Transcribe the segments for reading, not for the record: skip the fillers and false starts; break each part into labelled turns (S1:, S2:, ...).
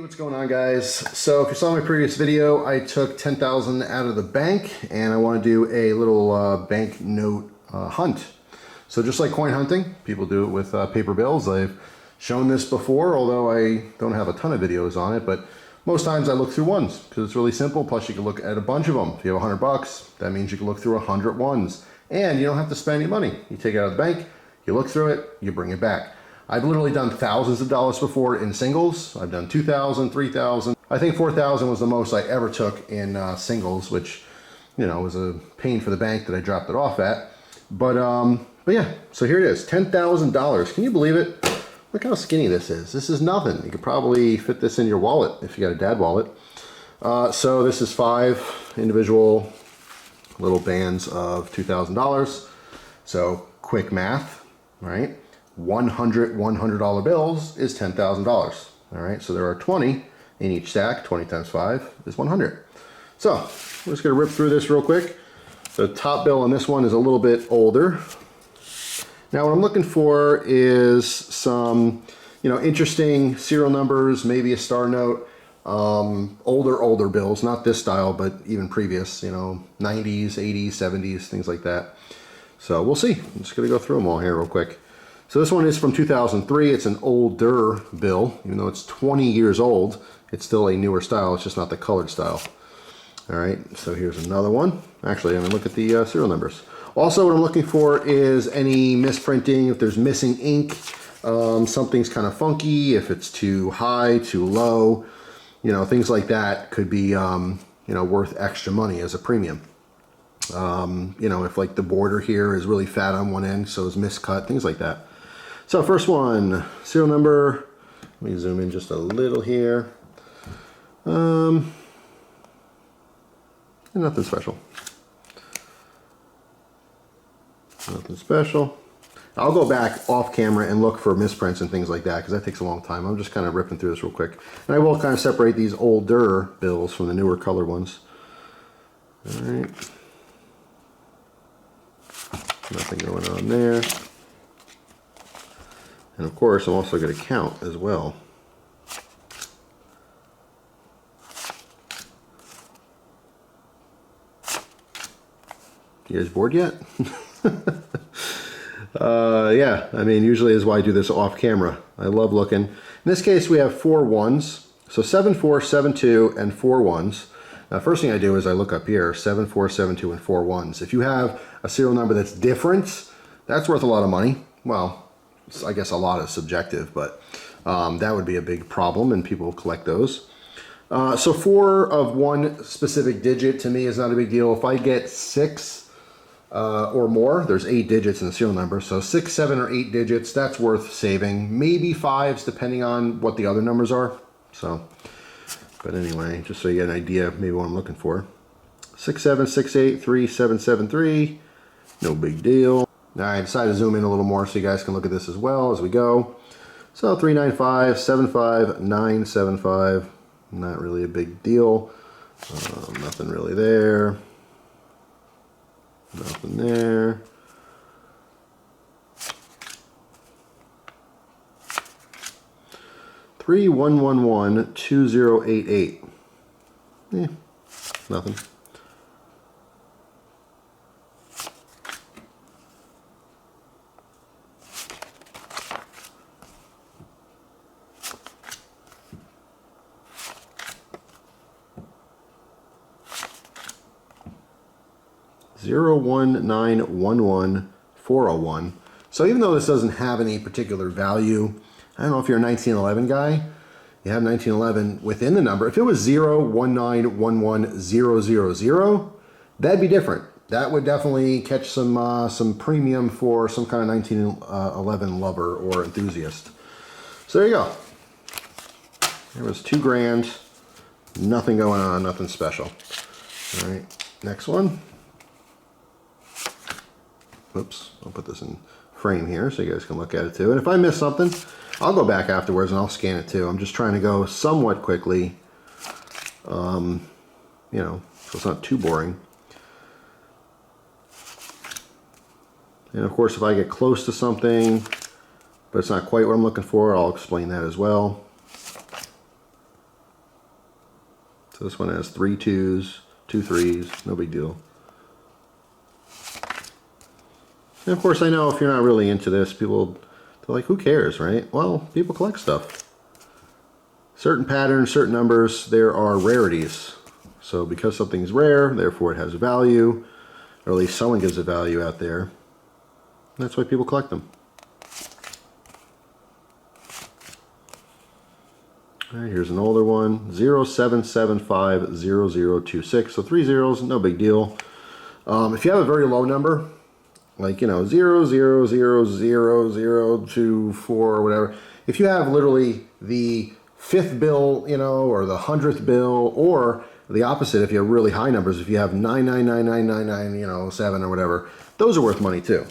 S1: What's going on, guys? So if you saw my previous video, I took 10,000 out of the bank and I want to do a little bank note hunt. So just like coin hunting, people do it with paper bills. I've shown this before, although I don't have a ton of videos on it, but most times I look through ones because it's really simple. Plus you can look at a bunch of them. If you have $100, that means you can look through 100 ones and you don't have to spend any money. You take it out of the bank, you look through it, you bring it back. I've literally done thousands of dollars before in singles. I've done 2,000, 3,000. I think 4,000 was the most I ever took in singles, which, you know, was a pain for the bank that I dropped it off at. But yeah, so here it is, $10,000. Can you believe it? Look how skinny this is. This is nothing. You could probably fit this in your wallet if you got a dad wallet. So this is 5 individual little bands of $2,000. So quick math, right? 100 $100 bills is $10,000. All right, so there are 20 in each stack. 20 times 5 is 100. So we're just gonna rip through this real quick. The top bill on this one is a little bit older. Now what I'm looking for is some, you know, interesting serial numbers, maybe a star note, older bills, not this style, but even previous, you know, 90s, 80s, 70s, things like that. So we'll see. I'm just gonna go through them all here real quick. So this one is from 2003. It's an older bill. Even though it's 20 years old, it's still a newer style. It's just not the colored style. All right, so here's another one. Actually, I'm gonna look at the serial numbers. Also, what I'm looking for is any misprinting, if there's missing ink, something's kind of funky, if it's too high, too low, you know, things like that could be, you know, worth extra money as a premium. You know, if like the border here is really fat on one end, so it's miscut, things like that. So first one, serial number, let me zoom in just a little here. Nothing special. Nothing special. I'll go back off camera and look for misprints and things like that because that takes a long time. I'm just kind of ripping through this real quick. And I will kind of separate these older bills from the newer color ones. All right. Nothing going on there. And of course, I'm also going to count as well. You guys bored yet? Yeah, I mean, usually is why I do this off camera. I love looking. In this case, we have 4 ones. So 7, 4, 7, 2, and 4 ones. Now, first thing I do is I look up here, 7, 4, 7, 2, and 4 ones. If you have a serial number that's different, that's worth a lot of money. Well, I guess a lot is subjective, but that would be a big problem, and people collect those. So 4 of one specific digit to me is not a big deal. If I get 6 or more, there's 8 digits in the serial number. So 6, 7, or 8 digits, that's worth saving. Maybe 5s, depending on what the other numbers are. So, but anyway, just so you get an idea of maybe what I'm looking for. 6, 7, 6, 8, 3, 7, 7, 3. No big deal. Now I decided to zoom in a little more so you guys can look at this as well as we go. So 395, 75, 975. Not really a big deal. Nothing really there. Nothing there. Three one one one 2088. Nothing. Zero 1911401. So even though this doesn't have any particular value, I don't know if you're a 1911 guy, you have 1911 within the number. If it was 019111000, that'd be different. That would definitely catch some premium for some kind of 1911 lover or enthusiast. So there you go. There was $2,000. Nothing going on, nothing special. All right, next one. Oops, I'll put this in frame here so you guys can look at it too. And if I miss something, I'll go back afterwards and I'll scan it too. I'm just trying to go somewhat quickly, you know, so it's not too boring. And of course, if I get close to something, but it's not quite what I'm looking for, I'll explain that as well. So this one has 3 2s, 2 3s, no big deal. And of course, I know if you're not really into this, people, they're like, who cares, right? Well, people collect stuff. Certain patterns, certain numbers, there are rarities. So because something's rare, therefore it has a value, or at least someone gives a value out there. That's why people collect them. All right, here's an older one, 07750026. So 3 zeros, no big deal. If you have a very low number, like, you know, 0000024 or whatever, if you have literally the 5th bill, you know, or the 100th bill, or the opposite, if you have really high numbers, if you have 9999999, you know, 7 or whatever, those are worth money too.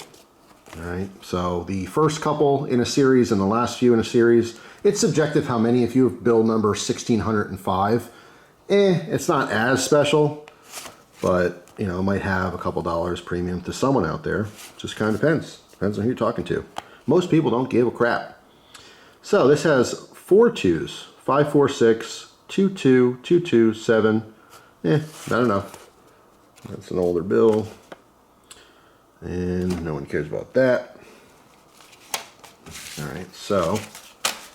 S1: All right, so the first couple in a series and the last few in a series, it's subjective how many. If you have bill number 1605, it's not as special, but, you know, it might have a couple dollars premium to someone out there. Just kind of depends. Depends on who you're talking to. Most people don't give a crap. So this has 4 2s, 546, 22, 227. Not enough. That's an older bill. And no one cares about that. All right, so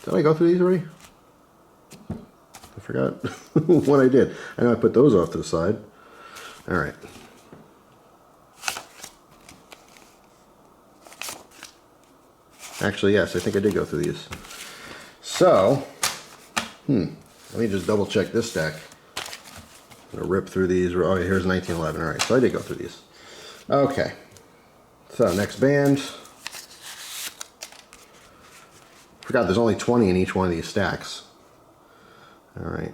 S1: did I go through these already? I forgot what I did. I know I put those off to the side. All right. Actually, yes, I think I did go through these. So, let me just double check this stack. I'm gonna rip through these. Oh, here's 1911. All right, so I did go through these. Okay. So next band. Forgot there's only 20 in each one of these stacks. All right.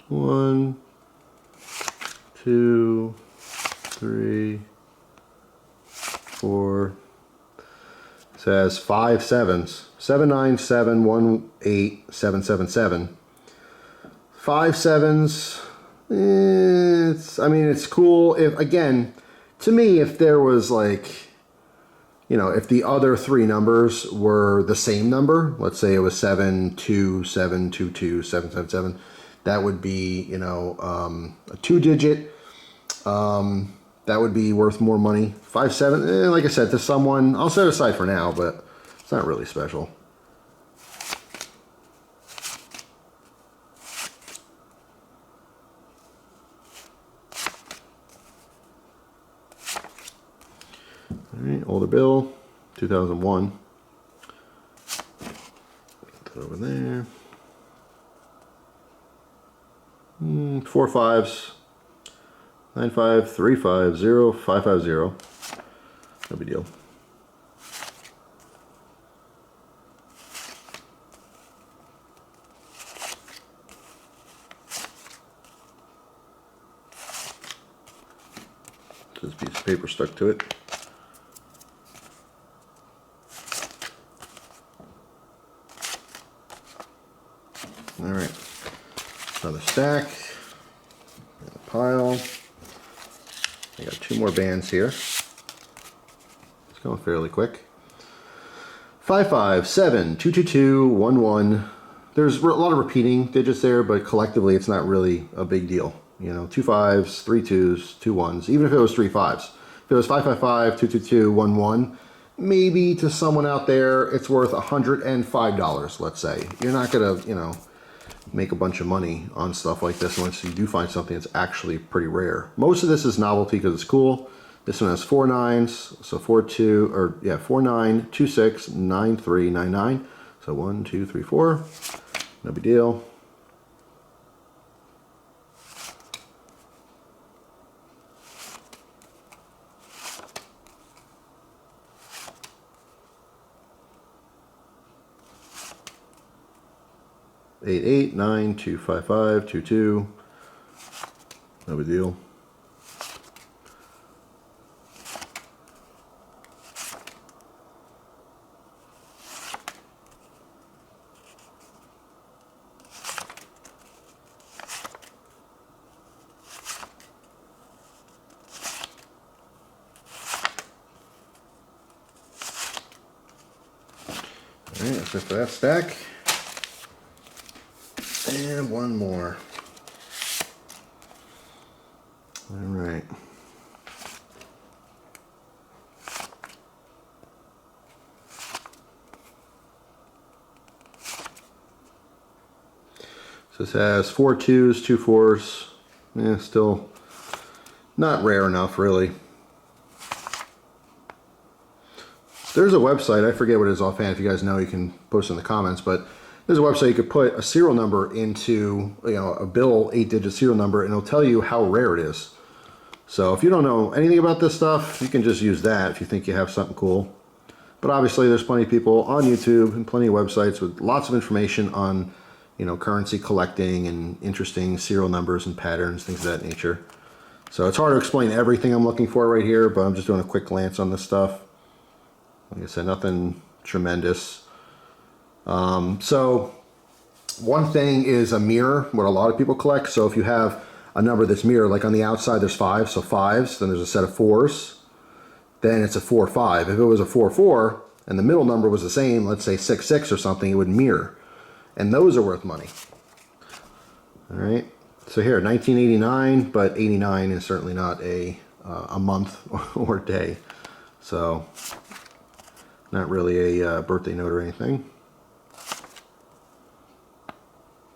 S1: 1, 2, 3, 4. It says 5 7s. 797187777. 5 7s. I mean, it's cool. If, again, to me, if there was like, you know, if the other 3 numbers were the same number, let's say it was 727227777, that would be, you know, a 2-digit. That would be worth more money. 5 7, like I said, to someone, I'll set it aside for now, but it's not really special. All right, older bill, 2001. Put that over there. 4 5s. 95350 No big deal. This piece of paper stuck to it. All right, another stack, and a pile. I got 2 more bands here. It's going fairly quick. 557222211. There's a lot of repeating digits there, but collectively it's not really a big deal. You know, 2 5s, 3 2s, 2 1s. Even if it was 3 5s. If it was 555222211, maybe to someone out there it's worth $105. Let's say you're not gonna, you know, make a bunch of money on stuff like this unless you do find something that's actually pretty rare. Most of this is novelty because it's cool. This one has 4 9s, so 4 9 2 6 9 3 9 9. So 1 2 3 4. No big deal. Eight 8 9 2 5 5 2 2. No big deal. All right, that's it for that stack. And one more. All right. So this has 4 2s, 2 4s. Yeah, still not rare enough, really. There's a website, I forget what it is offhand. If you guys know, you can post in the comments, but there's a website you could put a serial number into, you know, a bill, 8-digit serial number, and it'll tell you how rare it is. So if you don't know anything about this stuff, you can just use that if you think you have something cool. But obviously there's plenty of people on YouTube and plenty of websites with lots of information on, you know, currency collecting and interesting serial numbers and patterns, things of that nature. So it's hard to explain everything I'm looking for right here, but I'm just doing a quick glance on this stuff. Like I said, nothing tremendous. So one thing is a mirror, what a lot of people collect. So if you have a number that's mirrored, like on the outside there's 5, so 5s, then there's a set of 4s, then it's a 4-5. If it was a 4-4 and the middle number was the same, let's say 6-6 or something, it would mirror. And those are worth money. All right, so here, 1989, but 89 is certainly not a month or day. So not really a birthday note or anything.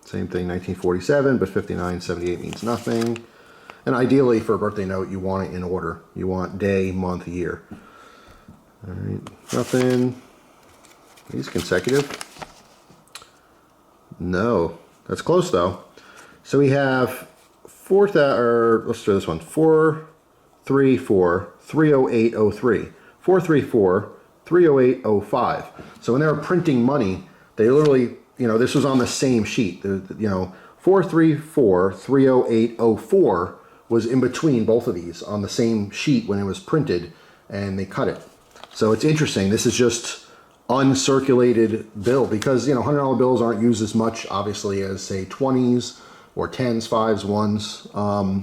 S1: Same thing, 1947, but 59, 78 means nothing. And ideally for a birthday note, you want it in order. You want day, month, year. All right, nothing. These consecutive. No, that's close though. So we have let's try this one, 434 30803, 434 30805. So when they were printing money, they literally, you know, this was on the same sheet. You know, 434 30804 was in between both of these on the same sheet when it was printed, and they cut it. So it's interesting. This is just uncirculated bill because, you know, $100 bills aren't used as much obviously as say 20s or 10s, 5s, 1s,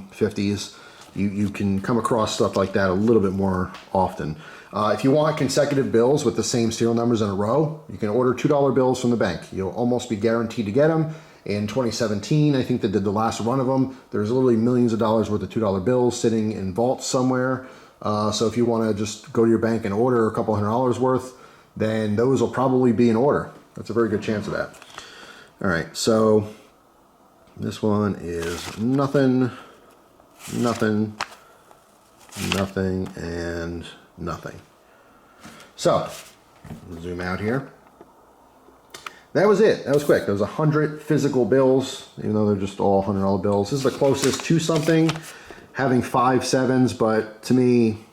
S1: 50s. You can come across stuff like that a little bit more often. If you want consecutive bills with the same serial numbers in a row, you can order $2 bills from the bank. You'll almost be guaranteed to get them. In 2017, I think they did the last run of them. There's literally millions of dollars worth of $2 bills sitting in vaults somewhere. So if you want to just go to your bank and order a couple $100 worth, then those will probably be in order. That's a very good chance of that. All right, so this one is nothing, nothing, nothing, and nothing. So, zoom out here. That was it. That was quick. There was 100 physical bills, even though they're just all $100 bills. This is the closest to something, having 5 7s, but to me,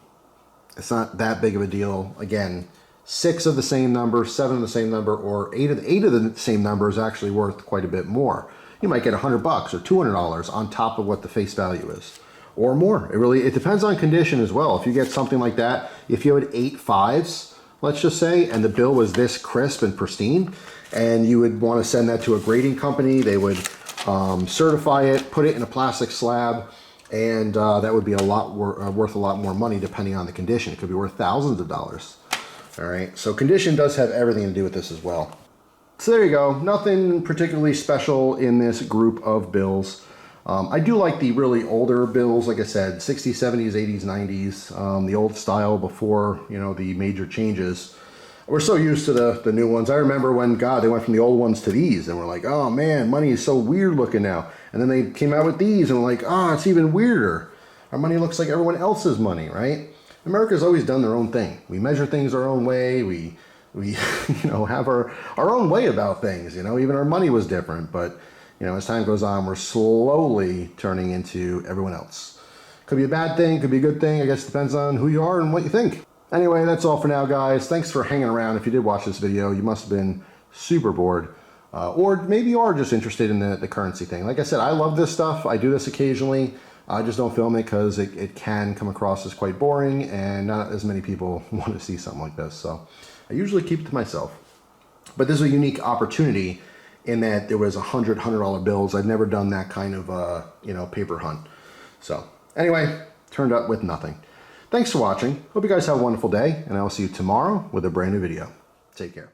S1: it's not that big of a deal. Again, 6 of the same number, 7 of the same number, or 8 of the same number is actually worth quite a bit more. You might get $100 or $200 on top of what the face value is, or more. It depends on condition as well. If you get something like that, if you had 8 5s, let's just say, and the bill was this crisp and pristine, and you would want to send that to a grading company, they would certify it, put it in a plastic slab, and that would be worth a lot more money depending on the condition. It could be worth thousands of dollars. All right, so condition does have everything to do with this as well. So there you go, nothing particularly special in this group of bills. I do like the really older bills, like I said, 60s, 70s, 80s, 90s, the old style before, you know, the major changes. We're so used to the new ones. I remember when, God, they went from the old ones to these, and we're like, oh man, money is so weird looking now. And then they came out with these, and we're like, oh, it's even weirder. Our money looks like everyone else's money, right? America's always done their own thing. We measure things our own way. We you know, have our own way about things. You know, even our money was different. But, you know, as time goes on, we're slowly turning into everyone else. Could be a bad thing, could be a good thing. I guess it depends on who you are and what you think. Anyway, that's all for now, guys. Thanks for hanging around. If you did watch this video, you must have been super bored. Or maybe you are just interested in the currency thing. Like I said, I love this stuff. I do this occasionally. I just don't film it because it can come across as quite boring and not as many people want to see something like this. So I usually keep it to myself. But this is a unique opportunity in that there was $100 bills. I've never done that kind of, you know, paper hunt. So anyway, turned up with nothing. Thanks for watching. Hope you guys have a wonderful day, and I will see you tomorrow with a brand new video. Take care.